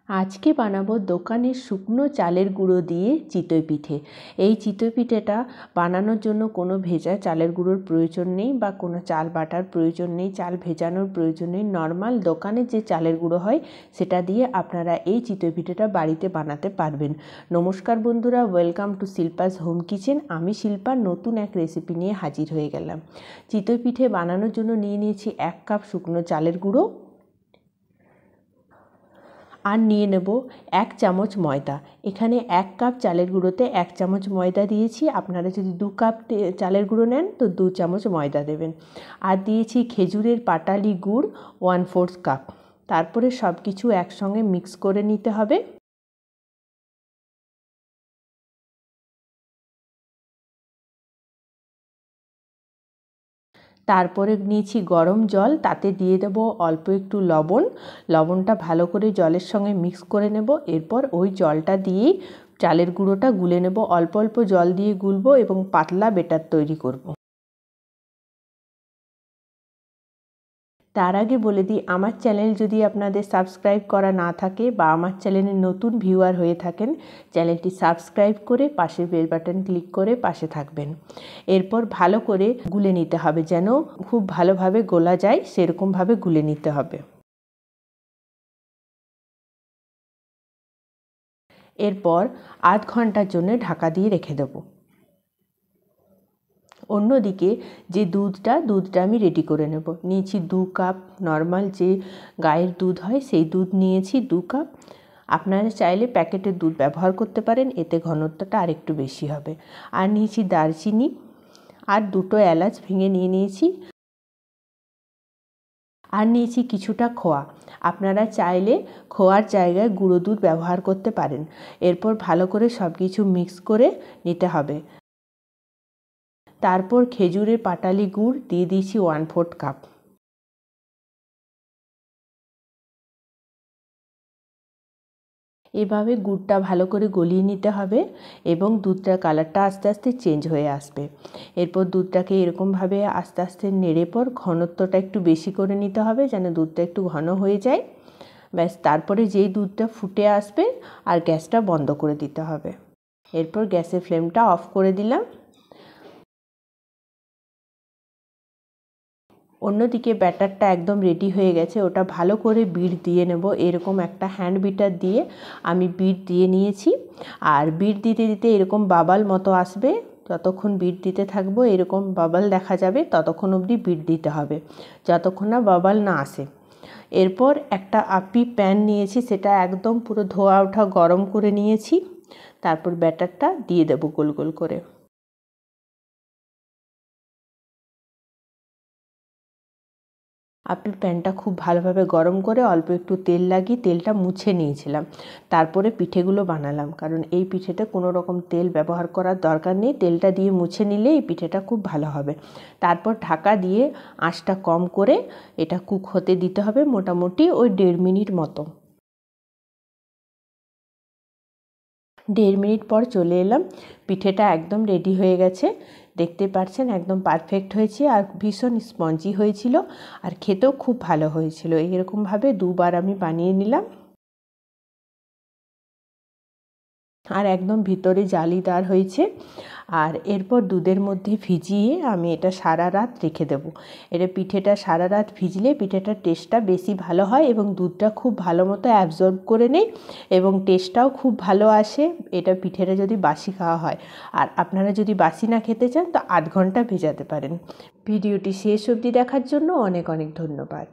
আজকে বানাবো দোকানের শুকনো চালের গুঁড়ো দিয়ে চিতই পিঠে। এই চিতই পিঠেটা বানানোর জন্য কোনো ভেজা চালের গুঁড়োর প্রয়োজন নেই বা কোনো চাল বাটার প্রয়োজন নেই, চাল ভেজানোর প্রয়োজন নেই। নর্মাল দোকানের যে চালের গুঁড়ো হয় সেটা দিয়ে আপনারা এই চিতই পিঠেটা বাড়িতে বানাতে পারবেন। নমস্কার বন্ধুরা, welcome to Shilpa's home kitchen. আমি শিল্পার নতুন এক রেসিপি নিয়ে হাজির হয়ে গেলাম। চিতই পিঠে বানানোর জন্য নিয়েছি 1 কাপ শুকনো চালের গুঁড়ো আর নিয়ে নেব 1 চামচ ময়দা। এখানে 1 কাপ চালের গুঁড়োতে 1 চামচ ময়দা দিয়েছি। আপনারা যদি 2 কাপ চালের গুঁড়ো নেন তো 2 চামচ ময়দা দেবেন। আর দিয়েছি খেজুরের পাটালি গুড় 1/4 কাপ। তারপরে সব কিছু একসঙ্গে মিক্স করে নিতে হবে। তারপরে নিয়েছি গরম জল, তাতে দিয়ে দেব অল্প একটু লবণ। লবণটা ভালো করে জলের সঙ্গে মিক্স করে নেব। এরপর ওই জলটা দিয়েই চালের গুঁড়োটা গুলে নেব। অল্প অল্প জল দিয়ে গুলবো এবং পাতলা বেটার তৈরি করব। তার আগে বলে দিই, আমার চ্যানেল যদি আপনাদের সাবস্ক্রাইব করা না থাকে বা আমার চ্যানেলে নতুন ভিউয়ার হয়ে থাকেন, চ্যানেলটি সাবস্ক্রাইব করে পাশের বেল বাটন ক্লিক করে পাশে থাকবেন। এরপর ভালো করে গুলে নিতে হবে, যেন খুব ভালোভাবে গোলা যায় সেরকমভাবে গুলে নিতে হবে। এরপর আধ ঘন্টার জন্য ঢাকা দিয়ে রেখে দেবো। অন্যদিকে যে দুধটা আমি রেডি করে নেব। নিয়েছি 2 কাপ নর্মাল যে গায়ের দুধ হয় সেই দুধ নিয়েছি 2 কাপ। আপনারা চাইলে প্যাকেটের দুধ ব্যবহার করতে পারেন, এতে ঘনত্বটা আরেকটু বেশি হবে। আর নিয়েছি দারচিনি আর 2টো এলাচ ভেঙে নিয়েছি। আর নিয়েছি কিছুটা খোয়া। আপনারা চাইলে খোয়ার জায়গায় গুঁড়ো দুধ ব্যবহার করতে পারেন। এরপর ভালো করে সব কিছু মিক্স করে নিতে হবে। তারপর খেজুরের পাটালি গুড় দিয়ে দিয়েছি 1/4 কাপ। এভাবে গুড়টা ভালো করে গলিয়ে নিতে হবে এবং দুধটার কালারটা আস্তে আস্তে চেঞ্জ হয়ে আসবে। এরপর দুধটাকে এরকমভাবে আস্তে আস্তে নেড়ে পর ঘনত্বটা একটু বেশি করে নিতে হবে, যেন দুধটা একটু ঘন হয়ে যায়। ব্যাস, তারপরে যেই দুধটা ফুটে আসবে আর গ্যাসটা বন্ধ করে দিতে হবে। এরপর গ্যাসের ফ্লেমটা অফ করে দিলাম। অন্যদিকে ব্যাটারটা একদম রেডি হয়ে গেছে, ওটা ভালো করে বিট দিয়ে নেব। এরকম একটা হ্যান্ড বিটার দিয়ে আমি বিট দিয়ে নিয়েছি। আর বিট দিতে দিতে এরকম বাবাল মতো আসবে। যতক্ষণ বিট দিতে থাকবো এরকম বাবাল দেখা যাবে, ততক্ষণ অবধি বিট দিতে হবে, যতক্ষণ না বাবাল না আসে। এরপর একটা আপি প্যান নিয়েছি, সেটা একদম পুরো ধোয়া ওঠা গরম করে নিয়েছি। তারপর ব্যাটারটা দিয়ে দেবো গোল গোল করে। আপনি প্যানটা খুব ভালোভাবে গরম করে অল্প একটু তেল লাগিয়ে তেলটা মুছে নিয়েছিলাম। তারপরে পিঠেগুলো বানালাম, কারণ এই পিঠেতে কোনো রকম তেল ব্যবহার করার দরকার নেই। তেলটা দিয়ে মুছে নিলে এই পিঠেটা খুব ভালো হবে। তারপর ঢাকা দিয়ে আঁচটা কম করে এটা কুক হতে দিতে হবে, মোটামুটি ওই 1.5 মিনিট মতো। 1.5 মিনিট পর চলে এলাম। পিঠেটা একদম রেডি হয়ে গেছে, দেখতে পাচ্ছেন একদম পারফেক্ট হয়েছে আর ভীষণ স্পঞ্জি হয়েছিল আর খেতেও খুব ভালো হয়েছিল। এরকমভাবে 2বার আমি বানিয়ে নিলাম। আর একদম ভিতরে জালিদার হয়েছে। আর এরপর দুধের মধ্যে ভিজিয়ে আমি এটা সারা রাত রেখে দেবো। এটা পিঠেটা সারা রাত ভিজলে পিঠেটার টেস্টটা বেশি ভালো হয় এবং দুধটা খুব ভালো মতো অ্যাবজর্ব করে নেয় এবং টেস্টটাও খুব ভালো আসে এটা পিঠেটা যদি বাসি খাওয়া হয়। আর আপনারা যদি বাসি না খেতে চান তো আধ ঘন্টা ভেজাতে পারেন। ভিডিওটি শেষ অবধি দেখার জন্য অনেক অনেক ধন্যবাদ।